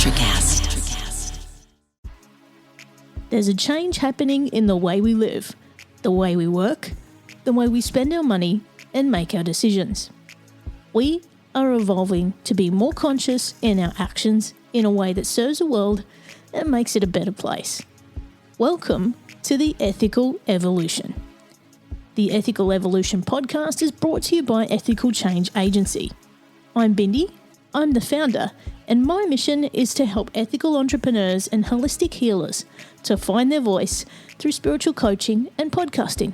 Electrocast. There's a change happening in the way we live, the way we work, the way we spend our money and make our decisions. We are evolving to be more conscious in our actions in a way that serves the world and makes it a better place. Welcome to the Ethical Evolution. The Ethical Evolution podcast is brought to you by Ethical Change Agency. I'm Bindi, I'm the founder, and my mission is to help ethical entrepreneurs and holistic healers to find their voice through spiritual coaching and podcasting.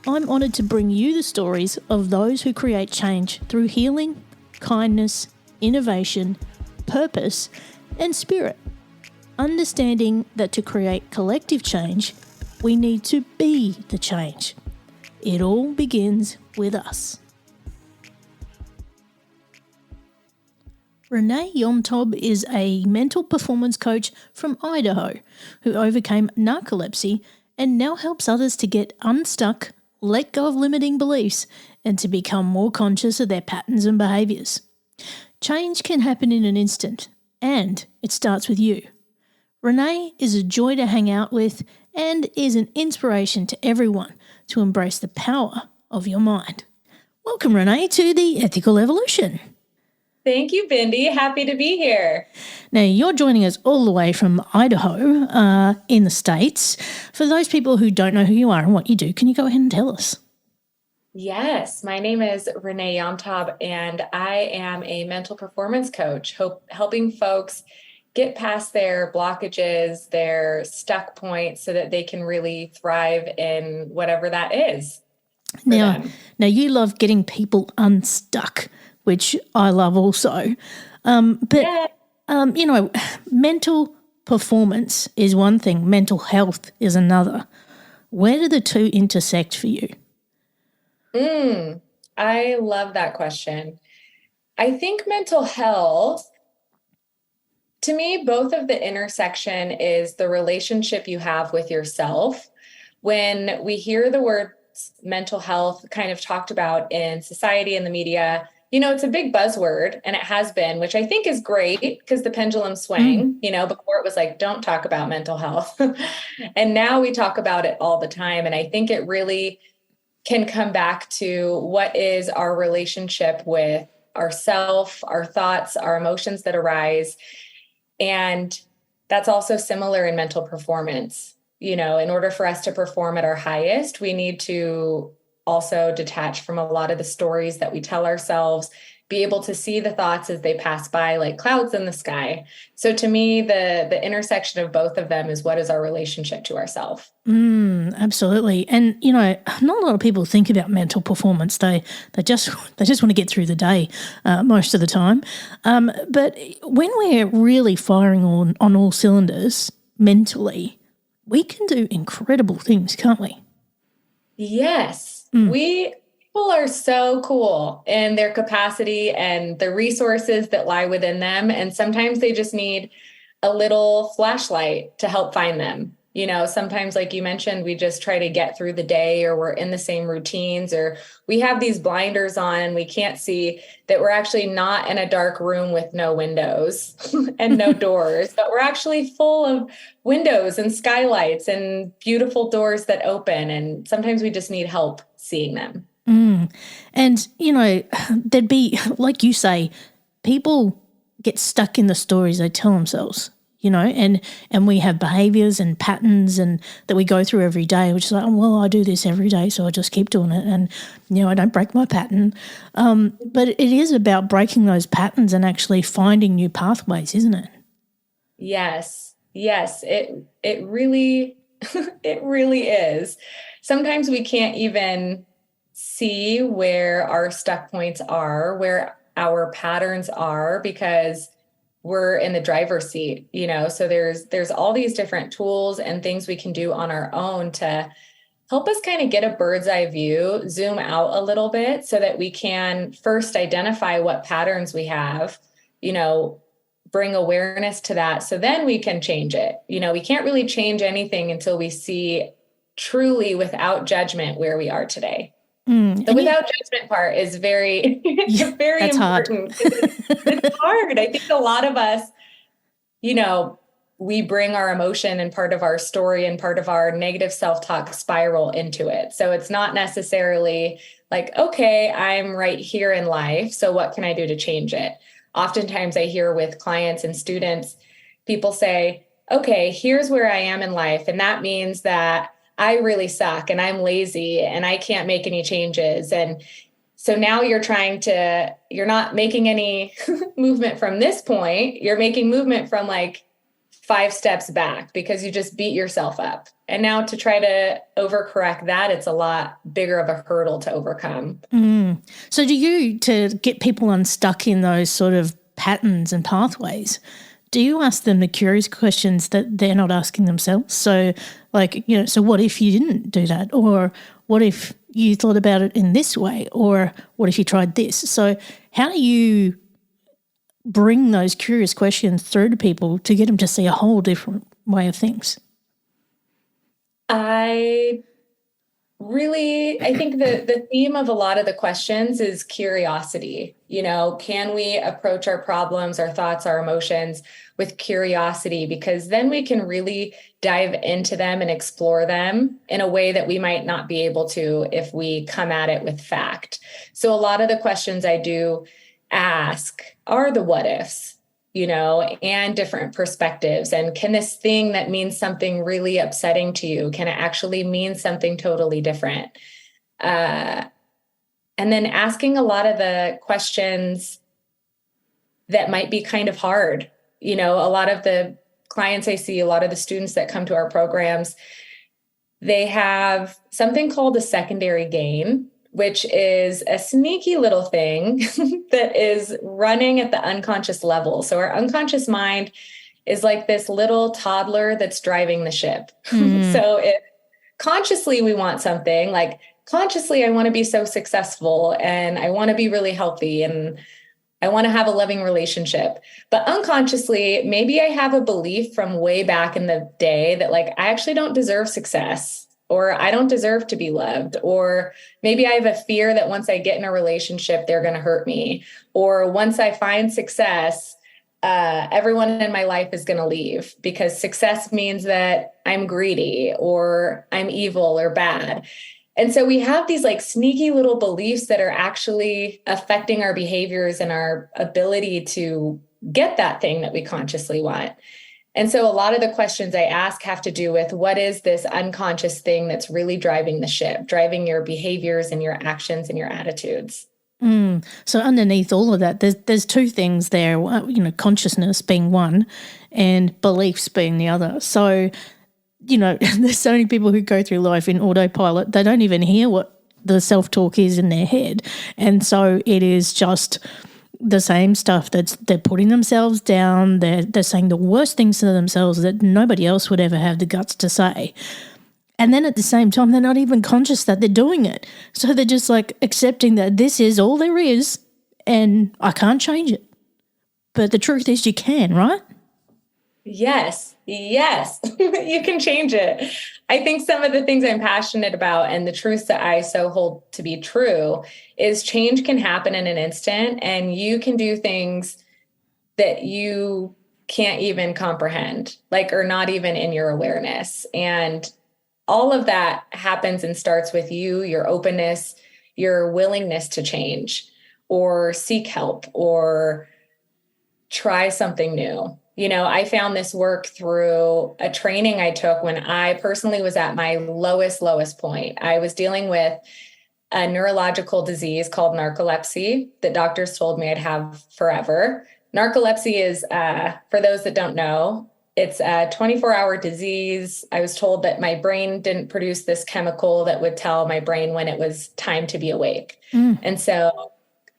I'm honoured to bring you the stories of those who create change through healing, kindness, innovation, purpose, and spirit. Understanding that to create collective change, we need to be the change. It all begins with us. Renee Yomtob is a mental performance coach from Idaho who overcame narcolepsy and now helps others to get unstuck, let go of limiting beliefs, and to become more conscious of their patterns and behaviours. Change can happen in an instant, and it starts with you. Renee is a joy to hang out with and is an inspiration to everyone to embrace the power of your mind. Welcome, Renee, to the Ethical Evolution. Thank you, Bindi. Happy to be here. Now, you're joining us all the way from Idaho in the States. For those people who don't know who you are and what you do, can you go ahead and tell us? Yes, my name is Renee Yomtob, and I am a mental performance coach, helping folks get past their blockages, their stuck points, so that they can really thrive in whatever that is. Now, you love getting people unstuck, which I love also. Mental performance is one thing, mental health is another. Where do the two intersect for you? I love that question. I think mental health, to me, both of the intersection is the relationship you have with yourself. When we hear the word mental health kind of talked about in society and the media, it's a big buzzword, and it has been, which I think is great because the pendulum swang. Before it was like, don't talk about mental health. And now we talk about it all the time. And I think it really can come back to what is our relationship with ourself, our thoughts, our emotions that arise. And that's also similar in mental performance. In order for us to perform at our highest, we need to also detach from a lot of the stories that we tell ourselves, be able to see the thoughts as they pass by like clouds in the sky. So to me, the intersection of both of them is what is our relationship to ourselves. Absolutely. And, not a lot of people think about mental performance. They just want to get through the day most of the time. But when we're really firing on all cylinders mentally, we can do incredible things, can't we? Yes. People are so cool in their capacity and the resources that lie within them. And sometimes they just need a little flashlight to help find them. Sometimes, like you mentioned, we just try to get through the day, or we're in the same routines, or we have these blinders on and we can't see that we're actually not in a dark room with no windows and no doors, but we're actually full of windows and skylights and beautiful doors that open. And sometimes we just need help seeing them. And, there'd be, like you say, people get stuck in the stories they tell themselves. And we have behaviours and patterns and that we go through every day, which is like, I do this every day, so I just keep doing it. And, I don't break my pattern. But it is about breaking those patterns and actually finding new pathways, isn't it? Yes. It really, it really is. Sometimes we can't even see where our stuck points are, where our patterns are, because we're in the driver's seat, so there's all these different tools and things we can do on our own to help us kind of get a bird's eye view, zoom out a little bit so that we can first identify what patterns we have, bring awareness to that. So then we can change it. We can't really change anything until we see truly without judgment where we are today. The without judgment part is very, very important. Hard. It's hard. I think a lot of us we bring our emotion and part of our story and part of our negative self-talk spiral into it. So it's not necessarily like, okay, I'm right here in life, so what can I do to change it? Oftentimes I hear with clients and students, people say, okay, here's where I am in life. And that means that I really suck and I'm lazy and I can't make any changes. And so now you're not making any movement from this point. You're making movement from like 5 steps back because you just beat yourself up. And now to try to overcorrect that, it's a lot bigger of a hurdle to overcome. So to get people unstuck in those sort of patterns and pathways, do you ask them the curious questions that they're not asking themselves? So like, so what if you didn't do that? Or what if you thought about it in this way? Or what if you tried this? So how do you bring those curious questions through to people to get them to see a whole different way of things? I think the theme of a lot of the questions is curiosity. Can we approach our problems, our thoughts, our emotions with curiosity? Because then we can really dive into them and explore them in a way that we might not be able to if we come at it with fact. So a lot of the questions I do ask are the what ifs, and different perspectives. And can this thing that means something really upsetting to you, can it actually mean something totally different? And then asking a lot of the questions that might be kind of hard. A lot of the clients I see, a lot of the students that come to our programs, they have something called a secondary gain, which is a sneaky little thing that is running at the unconscious level. So our unconscious mind is like this little toddler that's driving the ship. So if consciously we want something, like consciously I want to be so successful and I want to be really healthy and I want to have a loving relationship. But unconsciously, maybe I have a belief from way back in the day that like I actually don't deserve success, or I don't deserve to be loved, or maybe I have a fear that once I get in a relationship, they're going to hurt me, or once I find success, everyone in my life is going to leave because success means that I'm greedy or I'm evil or bad. And so we have these like sneaky little beliefs that are actually affecting our behaviors and our ability to get that thing that we consciously want. And so a lot of the questions I ask have to do with what is this unconscious thing that's really driving the ship, driving your behaviors and your actions and your attitudes. So underneath all of that, there's 2 things there, consciousness being one and beliefs being the other. So, there's so many people who go through life in autopilot, they don't even hear what the self-talk is in their head. And so it is just the same stuff they're putting themselves down. They're saying the worst things to themselves that nobody else would ever have the guts to say. And then at the same time, they're not even conscious that they're doing it. So they're just like accepting that this is all there is and I can't change it. But the truth is you can, right? Yes, you can change it. I think some of the things I'm passionate about and the truths that I so hold to be true is change can happen in an instant and you can do things that you can't even comprehend, like, or not even in your awareness. And all of that happens and starts with you, your openness, your willingness to change or seek help or try something new. I found this work through a training I took when I personally was at my lowest point. I was dealing with a neurological disease called narcolepsy that doctors told me I'd have forever. Narcolepsy is, for those that don't know, it's a 24-hour disease. I was told that my brain didn't produce this chemical that would tell my brain when it was time to be awake. And so,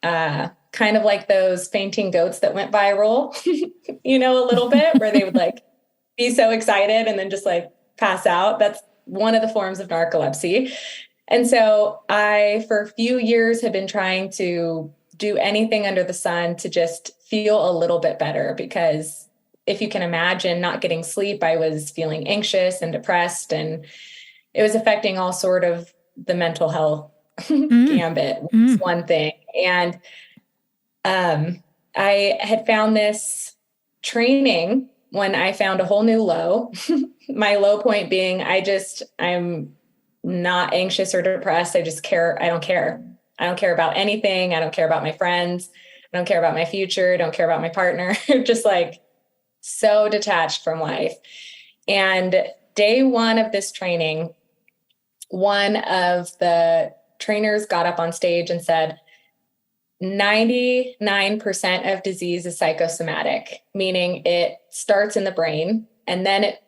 kind of like those fainting goats that went viral, a little bit, where they would like be so excited and then just like pass out. That's one of the forms of narcolepsy. And so I, for a few years, have been trying to do anything under the sun to just feel a little bit better, because if you can imagine not getting sleep, I was feeling anxious and depressed, and it was affecting all sort of the mental health gambit, was one thing. And I had found this training when I found a whole new low. My low point being, I'm not anxious or depressed. I don't care. I don't care about anything. I don't care about my friends. I don't care about my future. I don't care about my partner. Just like so detached from life. And day one of this training, one of the trainers got up on stage and said, 99% of disease is psychosomatic, meaning it starts in the brain and then it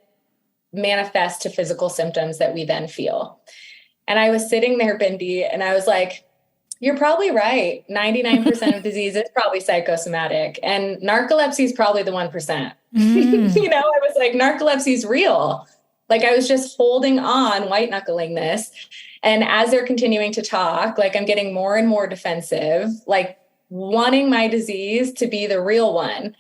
manifests to physical symptoms that we then feel. And I was sitting there, Bindi, and I was like, you're probably right. 99% of disease is probably psychosomatic, and narcolepsy is probably the 1%. I was like, narcolepsy is real. Like I was just holding on, white knuckling this. And as they're continuing to talk, like I'm getting more and more defensive, like wanting my disease to be the real one.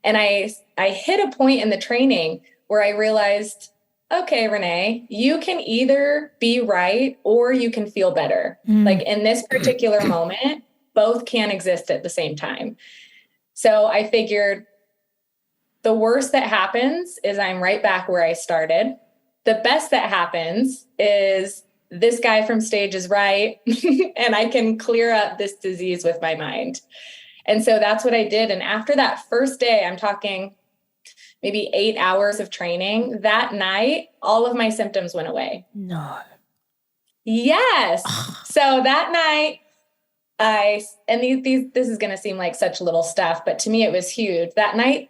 And I hit a point in the training where I realized, okay, Renee, you can either be right or you can feel better. Like in this particular moment, both can exist at the same time. So I figured the worst that happens is I'm right back where I started. The best that happens is this guy from stage is right, and I can clear up this disease with my mind. And so that's what I did. And after that first day, I'm talking maybe 8 hours of training, that night, all of my symptoms went away. No. Yes. So that night, this is going to seem like such little stuff, but to me it was huge. That night,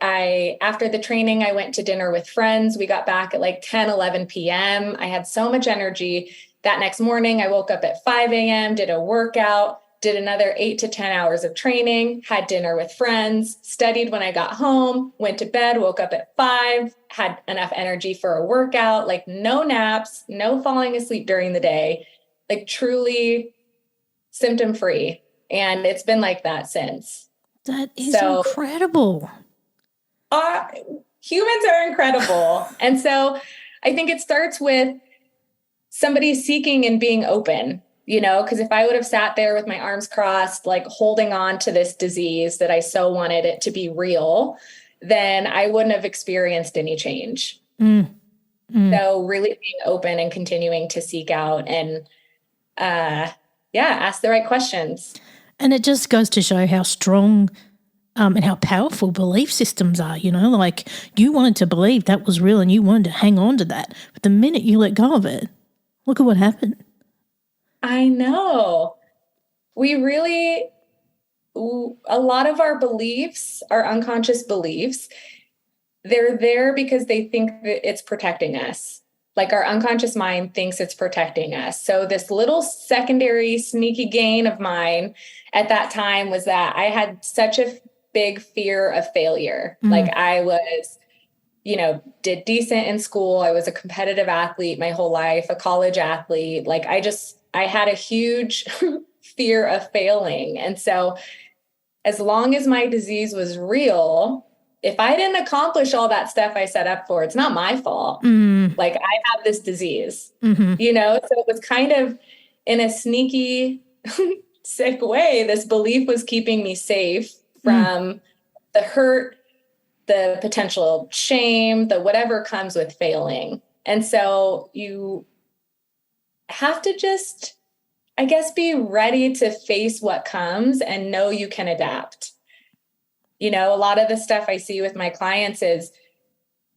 after the training, I went to dinner with friends. We got back at like 10, 11 p.m. I had so much energy. That next morning, I woke up at 5 a.m., did a workout, did another 8 to 10 hours of training, had dinner with friends, studied when I got home, went to bed, woke up at 5, had enough energy for a workout, like no naps, no falling asleep during the day, like truly symptom free. And it's been like that since. That is incredible. Humans are incredible. And so I think it starts with somebody seeking and being open, because if I would have sat there with my arms crossed, like holding on to this disease that I so wanted it to be real, then I wouldn't have experienced any change. So really being open and continuing to seek out and, ask the right questions. And it just goes to show how strong and how powerful belief systems are, like you wanted to believe that was real and you wanted to hang on to that. But the minute you let go of it, look at what happened. I know. A lot of our beliefs, our unconscious beliefs, they're there because they think that it's protecting us. Like our unconscious mind thinks it's protecting us. So this little secondary sneaky gain of mine at that time was that I had such a big fear of failure. Like I was, did decent in school. I was a competitive athlete my whole life, a college athlete. Like I had a huge fear of failing. And so as long as my disease was real, if I didn't accomplish all that stuff I set up for, it's not my fault. Like I have this disease, so it was kind of in a sneaky, sick way, this belief was keeping me safe from the hurt, the potential shame, the whatever comes with failing. And so you have to just, I guess, be ready to face what comes and know you can adapt. A lot of the stuff I see with my clients is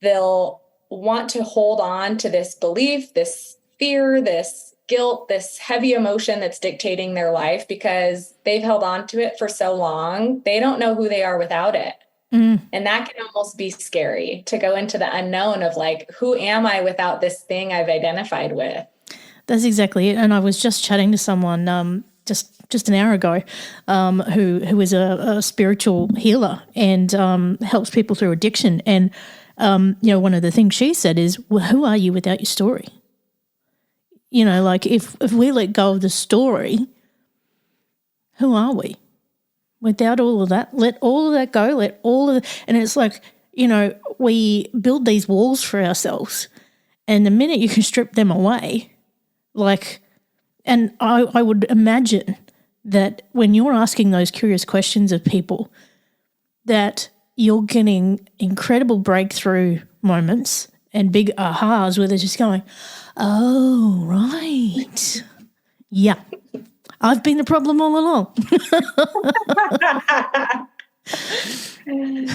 they'll want to hold on to this belief, this fear, this guilt, this heavy emotion that's dictating their life because they've held on to it for so long. They don't know who they are without it. And that can almost be scary to go into the unknown of like, who am I without this thing I've identified with? That's exactly it. And I was just chatting to someone just an hour ago who is a spiritual healer and helps people through addiction. And, one of the things she said is, well, who are you without your story? Like if we let go of the story, who are we? Without all of that, let all of that go, and it's like, we build these walls for ourselves and the minute you can strip them away, and I would imagine that when you're asking those curious questions of people, that you're getting incredible breakthrough moments and big ahas where they're just going, oh, right. Yeah. I've been the problem all along.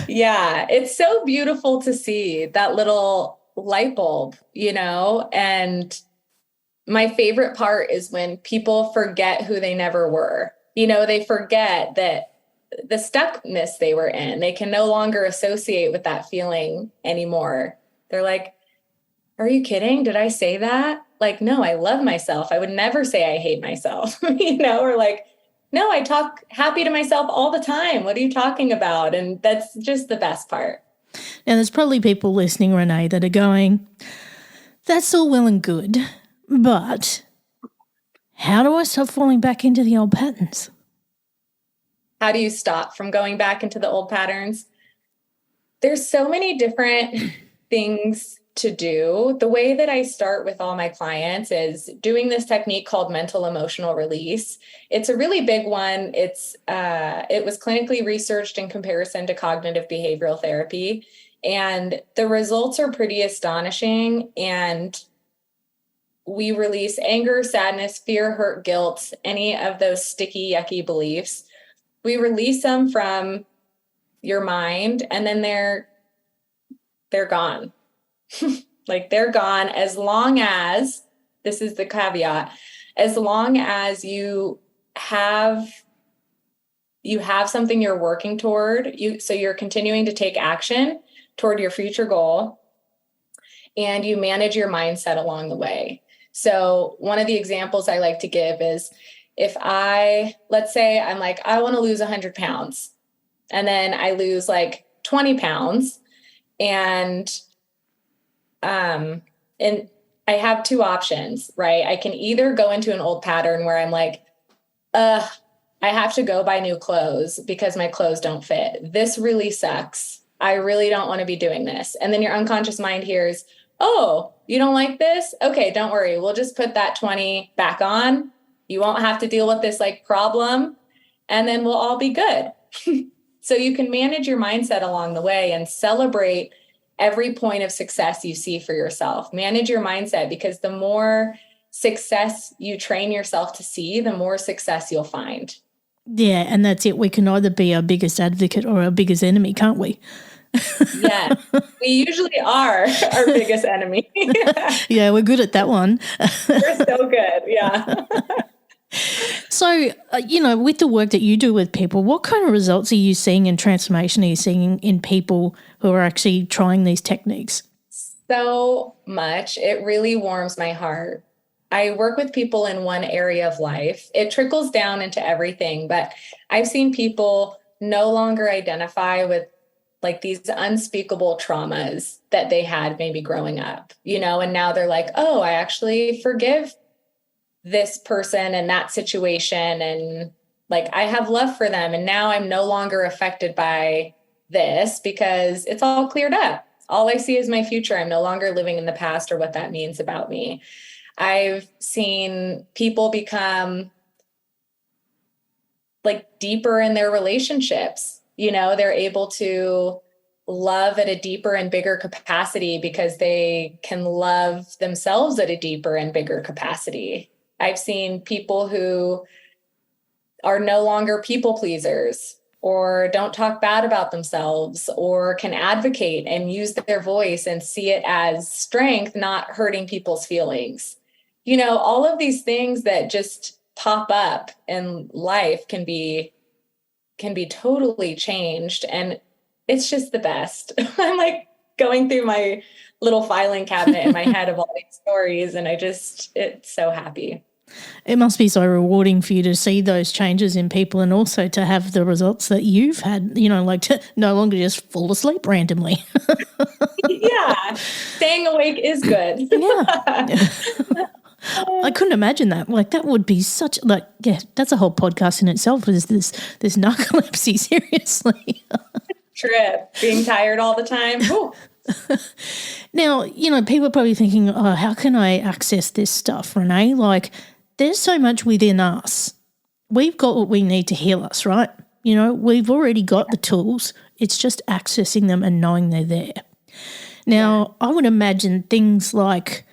Yeah, it's so beautiful to see that little light bulb, and my favorite part is when people forget who they never were. They forget that the stuckness they were in, they can no longer associate with that feeling anymore. They're like, are you kidding? Did I say that? Like, no, I love myself. I would never say I hate myself, or like, no, I talk happy to myself all the time. What are you talking about? And that's just the best part. Now, there's probably people listening, Renee, that are going, that's all well and good, but how do I stop falling back into the old patterns? How do you stop from going back into the old patterns? There's so many different things to do. The way that I start with all my clients is doing this technique called mental emotional release. It's a really big one. It was clinically researched in comparison to cognitive behavioral therapy, and the results are pretty astonishing. And we release anger, sadness, fear, hurt, guilt, any of those sticky, yucky beliefs. We release them from your mind, and then they're gone. Like, they're gone as long as, this is the caveat, as long as you have something you're working toward, so you're continuing to take action toward your future goal, and you manage your mindset along the way. So one of the examples I like to give is, let's say I'm like, I want to lose 100 pounds, and then I lose like 20 pounds, and I have two options, right? I can either go into an old pattern where I'm like, I have to go buy new clothes because my clothes don't fit. This really sucks. I really don't want to be doing this. And then your unconscious mind hears, oh, you don't like this? Okay, don't worry. We'll just put that 20 back on. You won't have to deal with this like problem, and then we'll all be good. So you can manage your mindset along the way and celebrate every point of success you see for yourself. Manage your mindset, because the more success you train yourself to see, the more success you'll find. Yeah, and that's it. We can either be our biggest advocate or our biggest enemy, can't we? Yeah, we usually are our biggest enemy. Yeah, we're good at that one. We're so good, yeah. So, with the work that you do with people, what kind of results are you seeing and transformation are you seeing in people who are actually trying these techniques? So much. It really warms my heart. I work with people in one area of life. It trickles down into everything, but I've seen people no longer identify with like these unspeakable traumas that they had maybe growing up, and now they're like, oh, I actually forgive this person and that situation, and like I have love for them, and now I'm no longer affected by this because it's all cleared up. All I see is my future. I'm no longer living in the past or what that means about me. I've seen people become like deeper in their relationships. They're able to love at a deeper and bigger capacity because they can love themselves at a deeper and bigger capacity. I've seen people who are no longer people pleasers, or don't talk bad about themselves, or can advocate and use their voice and see it as strength, not hurting people's feelings. All of these things that just pop up in life can be totally changed. And it's just the best. I'm like going through my little filing cabinet in my head of all these stories, and it's so happy. It must be so rewarding for you to see those changes in people, and also to have the results that you've had, like to no longer just fall asleep randomly. Yeah. Staying awake is good. Yeah. I couldn't imagine that. Like, that would be such, like, yeah, that's a whole podcast in itself, is this narcolepsy, seriously. Trip. Being tired all the time. Ooh. Now, people are probably thinking, oh, how can I access this stuff, Renee? Like, there's so much within us. We've got what we need to heal us, right? We've already got the tools. It's just accessing them and knowing they're there. Now, I would imagine things like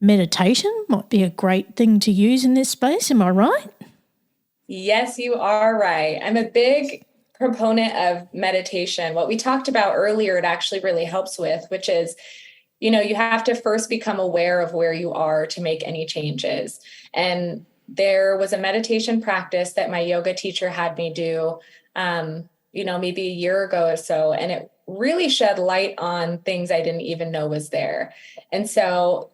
meditation might be a great thing to use in this space. Am I right? Yes, you are right. I'm a big proponent of meditation. What we talked about earlier, it actually really helps with, which is, you have to first become aware of where you are to make any changes. And there was a meditation practice that my yoga teacher had me do, maybe a year ago or so. And it really shed light on things I didn't even know was there. And so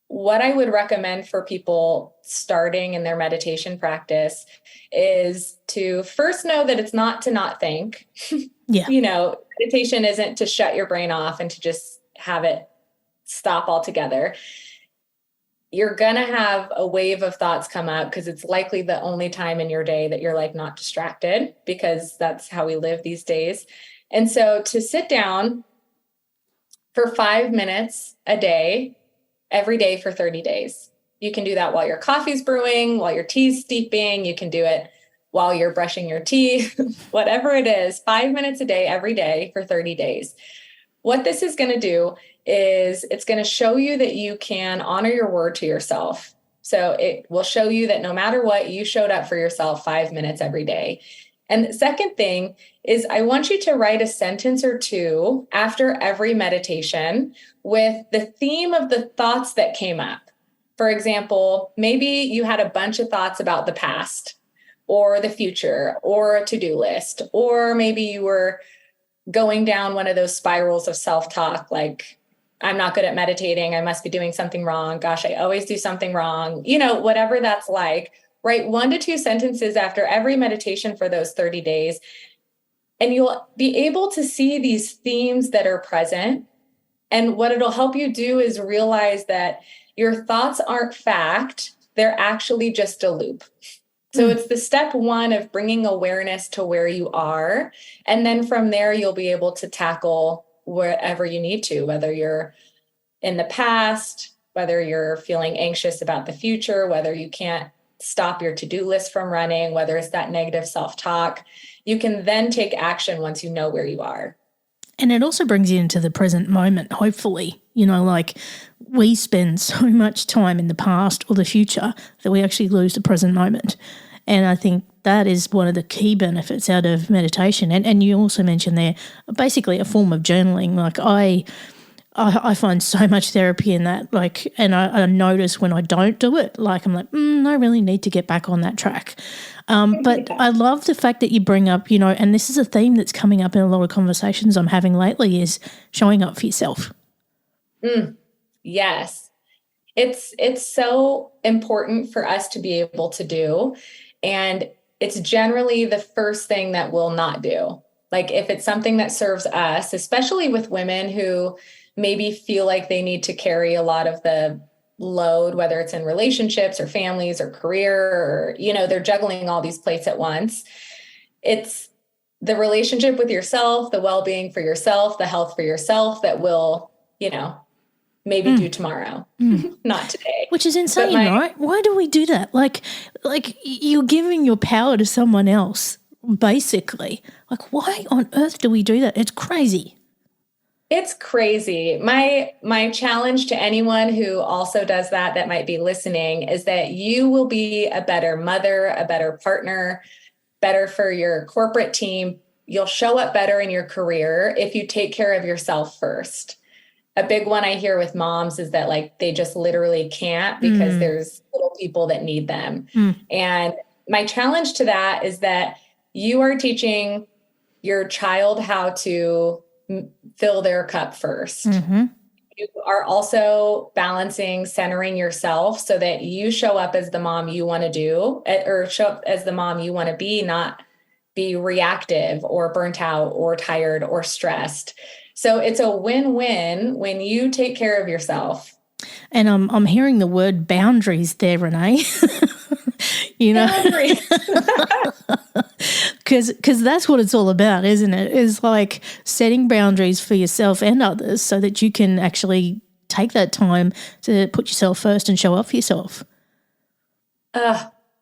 what I would recommend for people starting in their meditation practice is to first know that it's not to not think. Yeah. Meditation isn't to shut your brain off and to just have it stop altogether. You're going to have a wave of thoughts come up because it's likely the only time in your day that you're like not distracted, because that's how we live these days. And so to sit down for 5 minutes a day, every day for 30 days. You can do that while your coffee's brewing, while your tea's steeping. You can do it while you're brushing your teeth, whatever it is, 5 minutes a day, every day for 30 days. What this is going to do is it's going to show you that you can honor your word to yourself. So it will show you that no matter what, you showed up for yourself 5 minutes every day. And the second thing is I want you to write a sentence or two after every meditation with the theme of the thoughts that came up. For example, maybe you had a bunch of thoughts about the past or the future or a to-do list, or maybe you were going down one of those spirals of self-talk, like, I'm not good at meditating. I must be doing something wrong. Gosh, I always do something wrong. Whatever that's like. Write 1 to 2 sentences after every meditation for those 30 days. And you'll be able to see these themes that are present. And what it'll help you do is realize that your thoughts aren't fact. They're actually just a loop. So it's the step 1 of bringing awareness to where you are. And then from there, you'll be able to tackle wherever you need to, whether you're in the past, whether you're feeling anxious about the future, whether you can't stop your to-do list from running, whether it's that negative self-talk. You can then take action once you know where you are. And it also brings you into the present moment, hopefully. Like we spend so much time in the past or the future that we actually lose the present moment. And I think that is one of the key benefits out of meditation. And you also mentioned there basically a form of journaling. Like I find so much therapy in that, and I notice when I don't do it, I'm like, I really need to get back on that track. But I love the fact that you bring up, and this is a theme that's coming up in a lot of conversations I'm having lately, is showing up for yourself. Yes. It's so important for us to be able to do. And it's generally the first thing that we'll not do. Like if it's something that serves us, especially with women who maybe feel like they need to carry a lot of the load, whether it's in relationships or families or career, or, they're juggling all these plates at once. It's the relationship with yourself, the well-being for yourself, the health for yourself that will, maybe do tomorrow, not today. Which is insane, right? Why do we do that? Like you're giving your power to someone else, basically. Like, why on earth do we do that? It's crazy. It's crazy. My challenge to anyone who also does that might be listening is that you will be a better mother, a better partner, better for your corporate team. You'll show up better in your career if you take care of yourself first. A big one I hear with moms is that they just literally can't because there's little people that need them. And my challenge to that is that you are teaching your child how to fill their cup first. You are also balancing, centering yourself so that you show up as the mom you want to do, or show up as the mom you want to be, not be reactive or burnt out or tired or stressed. So it's a win-win when you take care of yourself. And I'm hearing the word boundaries there, Renee. Boundaries. Because that's what it's all about, isn't it? Is like setting boundaries for yourself and others so that you can actually take that time to put yourself first and show up for yourself.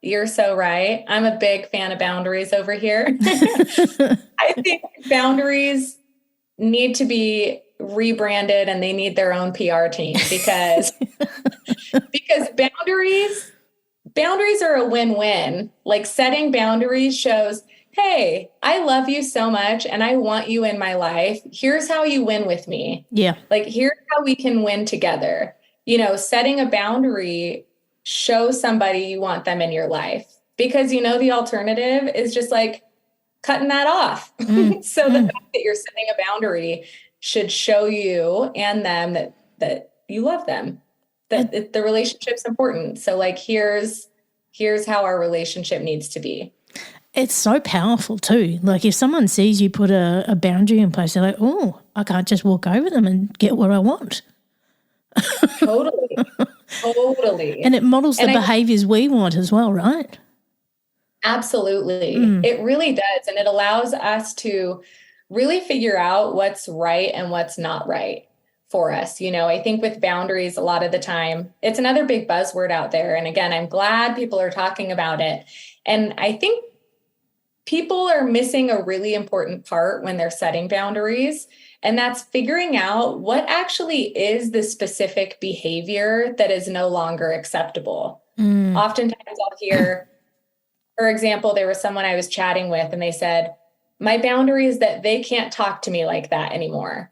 You're so right. I'm a big fan of boundaries over here. I think boundaries need to be rebranded and they need their own PR team because boundaries are a win-win. Like setting boundaries shows, hey, I love you so much and I want you in my life. Here's how you win with me. Yeah. Like, here's how we can win together. Setting a boundary shows somebody you want them in your life because, the alternative is just like cutting that off. So the fact that you're setting a boundary should show you and them that you love them, that the relationship's important. So like, here's how our relationship needs to be. It's so powerful too. Like if someone sees you put a boundary in place, they're like, oh, I can't just walk over them and get what I want. Totally. And it models the behaviors we want as well, right? Absolutely. It really does. And it allows us to really figure out what's right and what's not right for us. I think with boundaries, a lot of the time, it's another big buzzword out there. And again, I'm glad people are talking about it. And I think people are missing a really important part when they're setting boundaries. And that's figuring out what actually is the specific behavior that is no longer acceptable. Oftentimes I'll hear, for example, there was someone I was chatting with and they said, my boundary is that they can't talk to me like that anymore.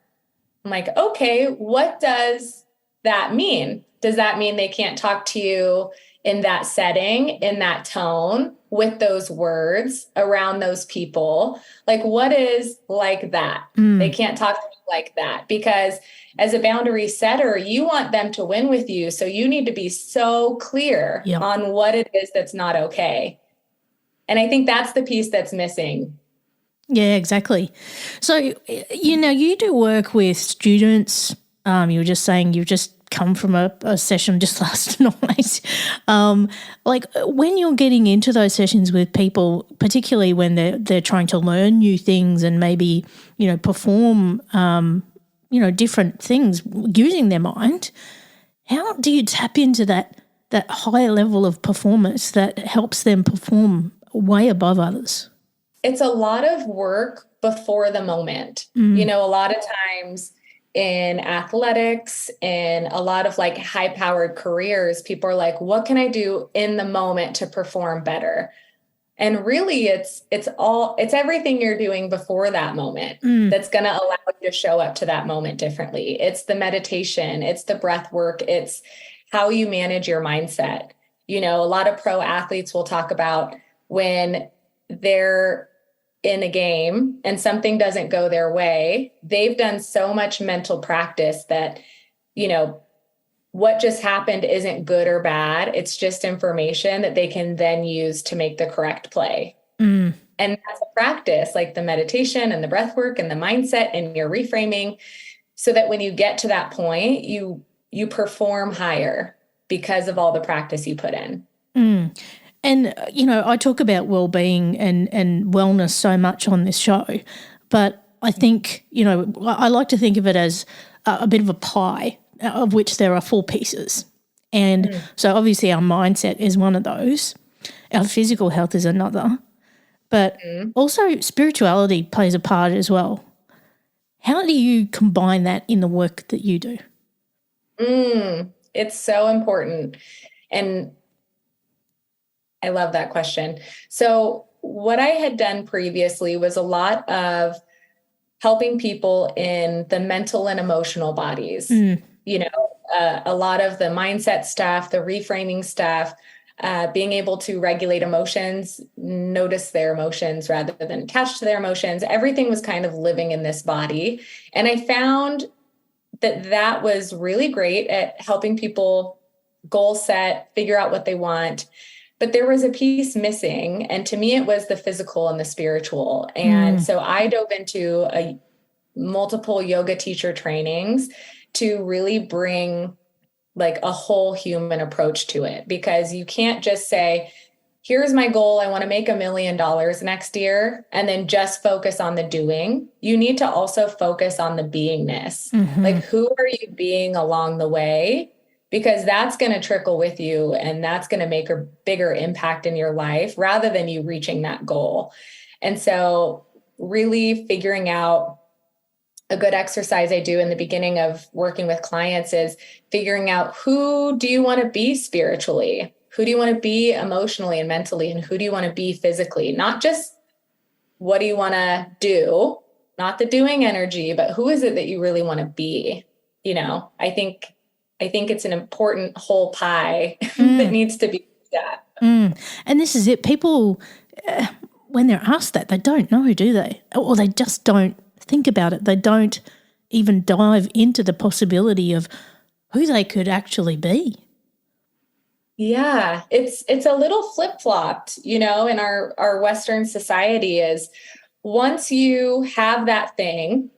I'm like, okay, what does that mean? Does that mean they can't talk to you in that setting, in that tone, with those words, around those people? Like, what is like that? They can't talk to me like that. Because as a boundary setter, you want them to win with you. So you need to be so clear on what it is that's not okay. And I think that's the piece that's missing. Yeah, exactly. So, you do work with students. You were just saying you've just come from a session just last night. Like when you're getting into those sessions with people, particularly when they're trying to learn new things and maybe, perform, different things using their mind, how do you tap into that higher level of performance that helps them perform way above others? It's a lot of work before the moment. A lot of times in athletics and a lot of like high powered careers, people are like, what can I do in the moment to perform better? And really it's everything you're doing before that moment that's going to allow you to show up to that moment differently. It's the meditation, it's the breath work, it's how you manage your mindset. A lot of pro athletes will talk about when they're in a game and something doesn't go their way, they've done so much mental practice that, what just happened isn't good or bad. It's just information that they can then use to make the correct play. And that's a practice, like the meditation and the breath work and the mindset and your reframing, so that when you get to that point, you perform higher because of all the practice you put in. And, I talk about well-being and wellness so much on this show, but I think, I like to think of it as a bit of a pie of which there are 4 pieces. And so obviously our mindset is one of those. Our physical health is another. But also spirituality plays a part as well. How do you combine that in the work that you do? It's so important. And I love that question. So what I had done previously was a lot of helping people in the mental and emotional bodies, a lot of the mindset stuff, the reframing stuff, being able to regulate emotions, notice their emotions rather than attach to their emotions. Everything was kind of living in this body. And I found that was really great at helping people goal set, figure out what they want. But there was a piece missing. And to me, it was the physical and the spiritual. And so I dove into multiple yoga teacher trainings to really bring like a whole human approach to it, because you can't just say, here's my goal, I want to make $1 million next year, and then just focus on the doing. You need to also focus on the beingness. Like, who are you being along the way? because that's going to trickle with you and that's going to make a bigger impact in your life rather than you reaching that goal. And so really figuring out, a good exercise I do in the beginning of working with clients is figuring out, who do you want to be spiritually? Who do you want to be emotionally and mentally? And who do you want to be physically? Not just what do you want to do, not the doing energy, but who is it that you really want to be? You know, I think it's an important whole pie that needs to be that. And this is it. People, when they're asked that, they don't know, do they? Or they just don't think about it. They don't even dive into the possibility of who they could actually be. Yeah, it's a little flip-flopped, you know, in our Western society. Is once you have that thing,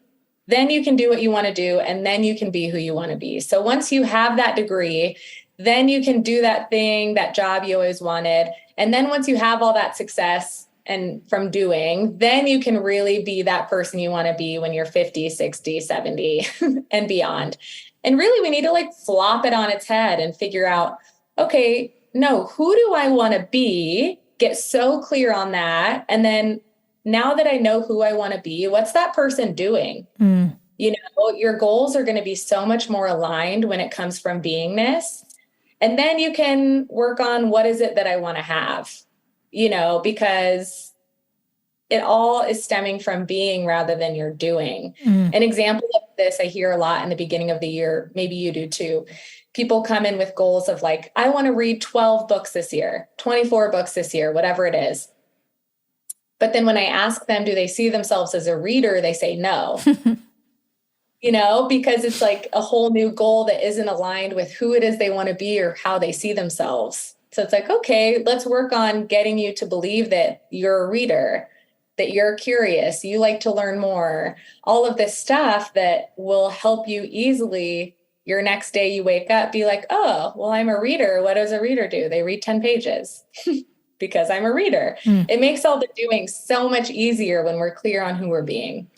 then you can do what you want to do, and then you can be who you want to be. So once you have that degree, then you can do that thing, that job you always wanted. And then once you have all that success and from doing, then you can really be that person you want to be when you're 50, 60, 70 and beyond. And really, we need to like flop it on its head and figure out, okay, no, who do I want to be? Get so clear on that. And then now that I know who I want to be, what's that person doing? You know, your goals are going to be so much more aligned when it comes from beingness. And then you can work on, what is it that I want to have? You know, because it all is stemming from being rather than your doing. An example of this I hear a lot in the beginning of the year, maybe you do too. People come in with goals of like, I want to read 12 books this year, 24 books this year, whatever it is. But then when I ask them, do they see themselves as a reader? They say no. You know, because it's like a whole new goal that isn't aligned with who it is they want to be or how they see themselves. So it's like, okay, let's work on getting you to believe that you're a reader, that you're curious, you like to learn more, all of this stuff that will help you easily. Your next day you wake up, be like, oh, well, I'm a reader. What does a reader do? They read 10 pages because I'm a reader. It makes all the doing so much easier when we're clear on who we're being.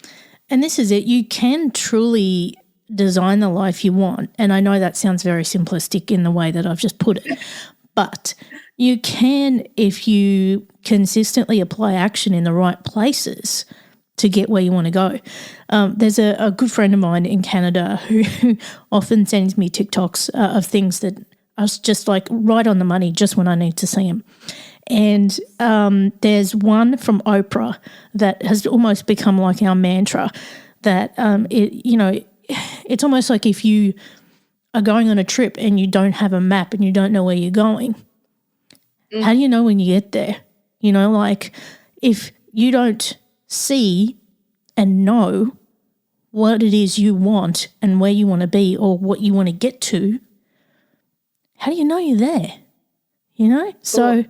And this is it. You can truly design the life you want. And I know that sounds very simplistic in the way that I've just put it. But you can, if you consistently apply action in the right places to get where you want to go. There's a good friend of mine in Canada who often sends me TikToks of things that are just like right on the money just when I need to see them. And there's one from Oprah that has almost become like our mantra, that, it's almost like if you are going on a trip and you don't have a map and you don't know where you're going, how do you know when you get there? You know, like if you don't see and know what it is you want and where you want to be or what you want to get to, how do you know you're there? You know, so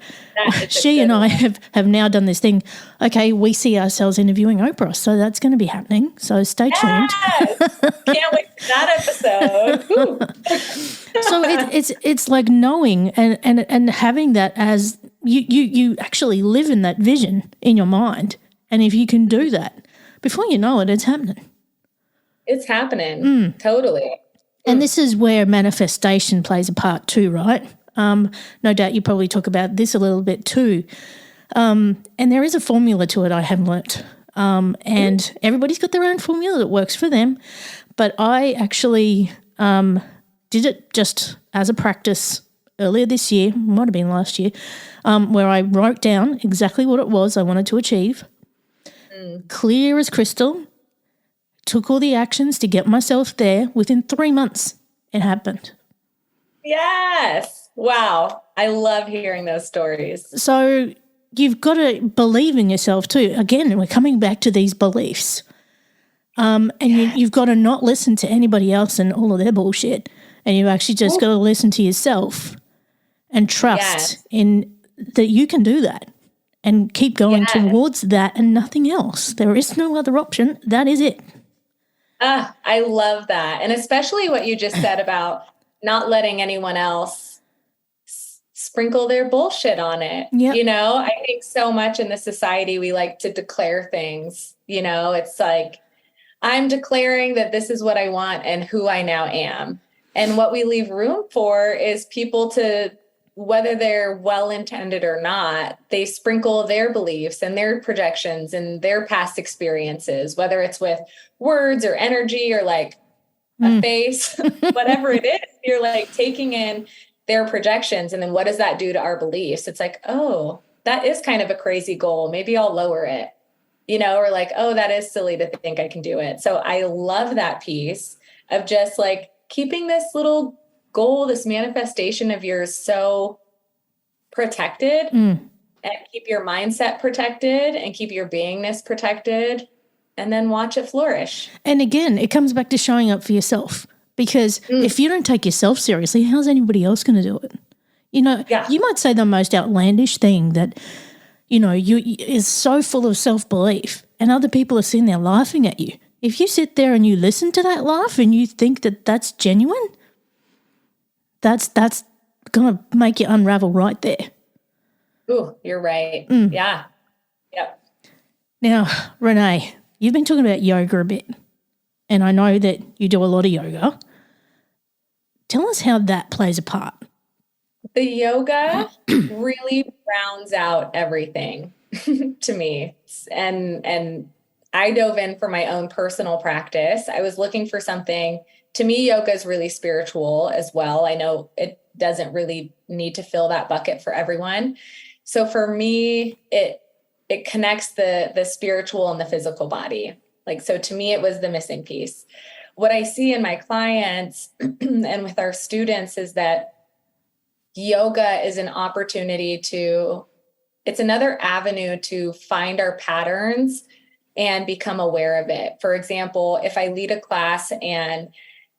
she and I have now done this thing. Okay, we see ourselves interviewing Oprah, so that's going to be happening. So stay tuned. Can't wait for that episode. So it's like knowing and having that as you actually live in that vision in your mind, and if you can do that, before you know it, it's happening. It's happening, totally. And this is where manifestation plays a part too, right? No doubt you probably talk about this a little bit too. And there is a formula to it I have learnt. And everybody's got their own formula that works for them. But I actually did it just as a practice earlier this year, might have been last year, where I wrote down exactly what it was I wanted to achieve, clear as crystal, took all the actions to get myself there. Within 3 months, it happened. Yes. Wow. I love hearing those stories. So you've got to believe in yourself too. Again, we're coming back to these beliefs. And you've got to not listen to anybody else and all of their bullshit. And you've actually just got to listen to yourself and trust in that you can do that and keep going towards that and nothing else. There is no other option. That is it. I love that. And especially what you just said about not letting anyone else sprinkle their bullshit on it. Yep. You know, I think so much in this society, we like to declare things, you know, it's like, I'm declaring that this is what I want and who I now am. And what we leave room for is people to, whether they're well-intended or not, they sprinkle their beliefs and their projections and their past experiences, whether it's with words or energy or like a face, whatever it is, you're like taking in their projections. And then what does that do to our beliefs? It's like, oh, that is kind of a crazy goal. Maybe I'll lower it, or like, oh, that is silly to think I can do it. So I love that piece of just like keeping this little goal, this manifestation of yours so protected and keep your mindset protected and keep your beingness protected and then watch it flourish. And again, it comes back to showing up for yourself, because if you don't take yourself seriously, how's anybody else going to do it? You might say the most outlandish thing that, is so full of self-belief, and other people are sitting there laughing at you. If you sit there and you listen to that laugh and you think that that's genuine, that's going to make you unravel right there. Ooh, you're right. Yeah. Yep. Now, Renee, you've been talking about yoga a bit, and I know that you do a lot of yoga. Tell us how that plays a part. The yoga really rounds out everything to me. And I dove in for my own personal practice. I was looking for something. To me, yoga is really spiritual as well. I know it doesn't really need to fill that bucket for everyone. So for me, it connects the spiritual and the physical body. Like, so to me, it was the missing piece. What I see in my clients and with our students is that yoga is an opportunity it's another avenue to find our patterns and become aware of it. For example, if I lead a class and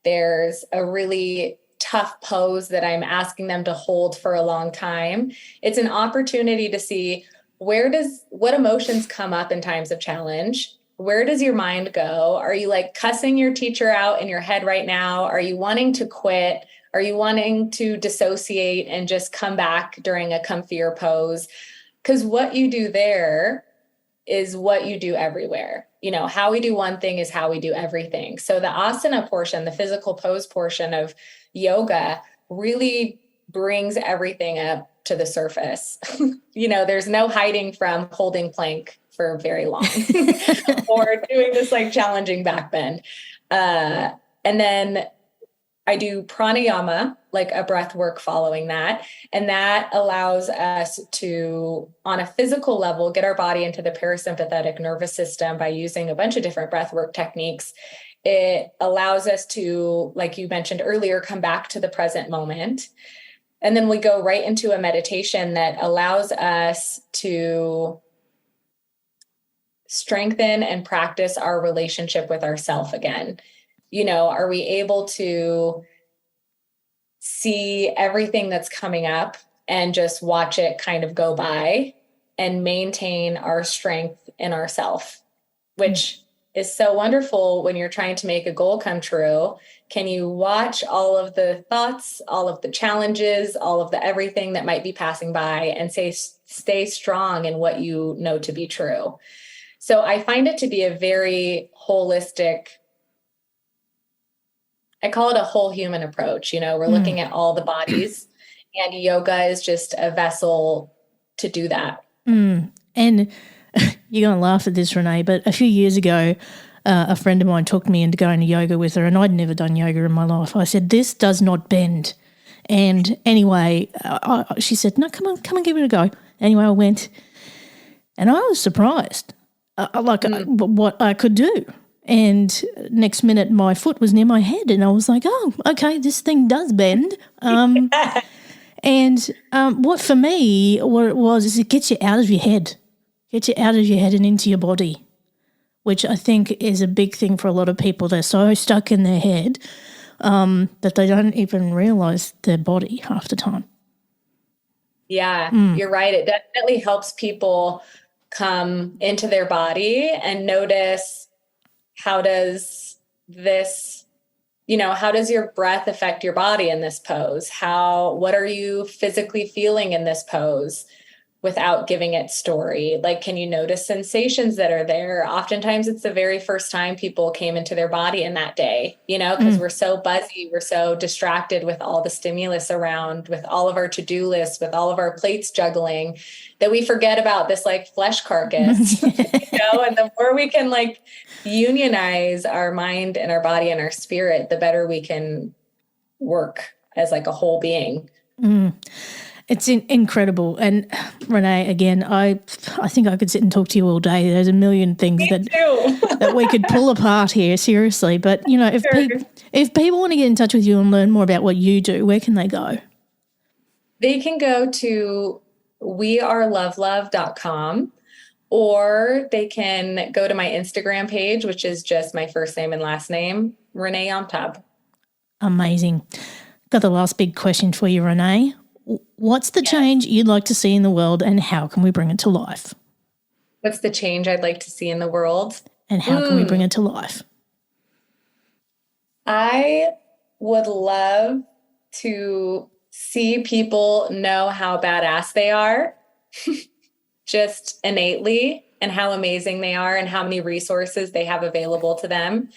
there's a really tough pose that I'm asking them to hold for a long time, it's an opportunity to see what emotions come up in times of challenge. Where does your mind go? Are you like cussing your teacher out in your head right now? Are you wanting to quit? Are you wanting to dissociate and just come back during a comfier pose? Because what you do there is what you do everywhere. How we do one thing is how we do everything. So the asana portion, the physical pose portion of yoga really brings everything up to the surface. There's no hiding from holding plank for very long or doing this like challenging back bend. And then I do pranayama, like a breath work following that. And that allows us to, on a physical level, get our body into the parasympathetic nervous system by using a bunch of different breath work techniques. It allows us to, like you mentioned earlier, come back to the present moment. And then we go right into a meditation that allows us to strengthen and practice our relationship with ourself again. Are we able to see everything that's coming up and just watch it kind of go by and maintain our strength in ourself, which is so wonderful when you're trying to make a goal come true. Can you watch all of the thoughts, all of the challenges, all of the everything that might be passing by and stay strong in what you know to be true? So I find it to be a very holistic, I call it a whole human approach. We're looking at all the bodies, and yoga is just a vessel to do that. And you're going to laugh at this, Renee, but a few years ago, a friend of mine took me into going to yoga with her, and I'd never done yoga in my life. I said, "This does not bend." And anyway, she said, "No, come on, give it a go." Anyway, I went, and I was surprised, what I could do. And next minute, my foot was near my head, and I was like, "Oh, okay, this thing does bend." And what for me, what it was, is it gets you out of your head, and into your body, which I think is a big thing for a lot of people. They're so stuck in their head that they don't even realize their body half the time. Yeah, You're right. It definitely helps people come into their body and notice, how does your breath affect your body in this pose? What are you physically feeling in this pose? without giving it story? Like, can you notice sensations that are there? Oftentimes it's the very first time people came into their body in that day, because we're so buzzy, we're so distracted with all the stimulus around, with all of our to-do lists, with all of our plates juggling, that we forget about this like flesh carcass, and the more we can like unionize our mind and our body and our spirit, the better we can work as like a whole being. It's incredible. And Renee, again, I think I could sit and talk to you all day. There's a million things that we could pull apart here, seriously. But, if people want to get in touch with you and learn more about what you do, where can they go? They can go to wearelovelove.com, or they can go to my Instagram page, which is just my first name and last name, Renee Yomtob. Amazing. Got the last big question for you, Renee. What's the change you'd like to see in the world, and how can we bring it to life? What's the change I'd like to see in the world? And how can we bring it to life? I would love to see people know how badass they are, just innately, and how amazing they are and how many resources they have available to them.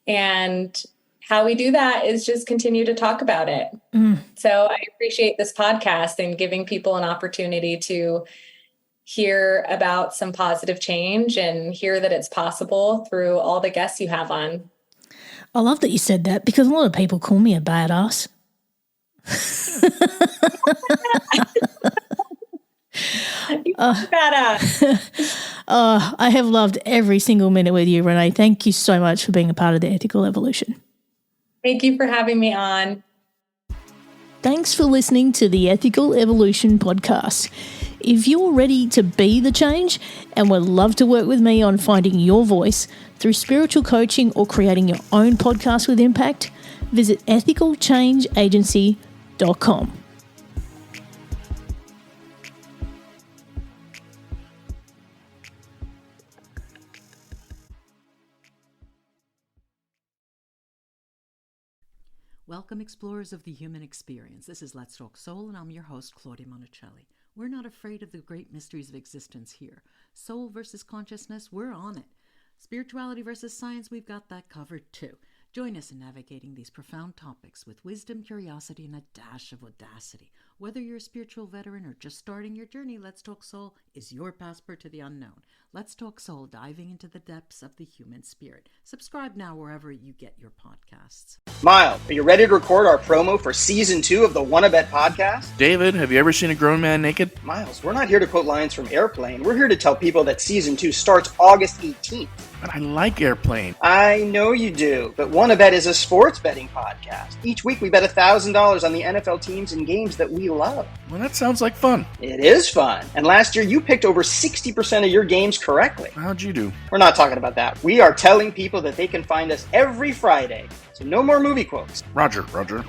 And how we do that is just continue to talk about it. So I appreciate this podcast and giving people an opportunity to hear about some positive change and hear that it's possible through all the guests you have on. I love that you said that, because a lot of people call me a badass. Badass. I have loved every single minute with you, Renee. Thank you so much for being a part of the Ethical Evolution. Thank you for having me on. Thanks for listening to the Ethical Evolution podcast. If you're ready to be the change and would love to work with me on finding your voice through spiritual coaching or creating your own podcast with impact, visit ethicalchangeagency.com. Welcome, explorers of the human experience. This is Let's Talk Soul, and I'm your host, Claudia Monticelli. We're not afraid of the great mysteries of existence here. Soul versus consciousness, we're on it. Spirituality versus science, we've got that covered too. Join us in navigating these profound topics with wisdom, curiosity, and a dash of audacity. Whether you're a spiritual veteran or just starting your journey, Let's Talk Soul is your passport to the unknown. Let's Talk Soul, diving into the depths of the human spirit. Subscribe now wherever you get your podcasts. Miles, are you ready to record our promo for Season 2 of the Wanna Bet podcast? David, have you ever seen a grown man naked? Miles, we're not here to quote lines from Airplane. We're here to tell people that Season 2 starts August 18th. But I like Airplane. I know you do, but Wanna Bet is a sports betting podcast. Each week we bet $1,000 on the NFL teams and games that we love. Well, that sounds like fun. It is fun. And last year you picked over 60% of your games correctly. How'd you do? We're not talking about that. We are telling people that they can find us every Friday. So no more movie quotes. Roger. Electricast.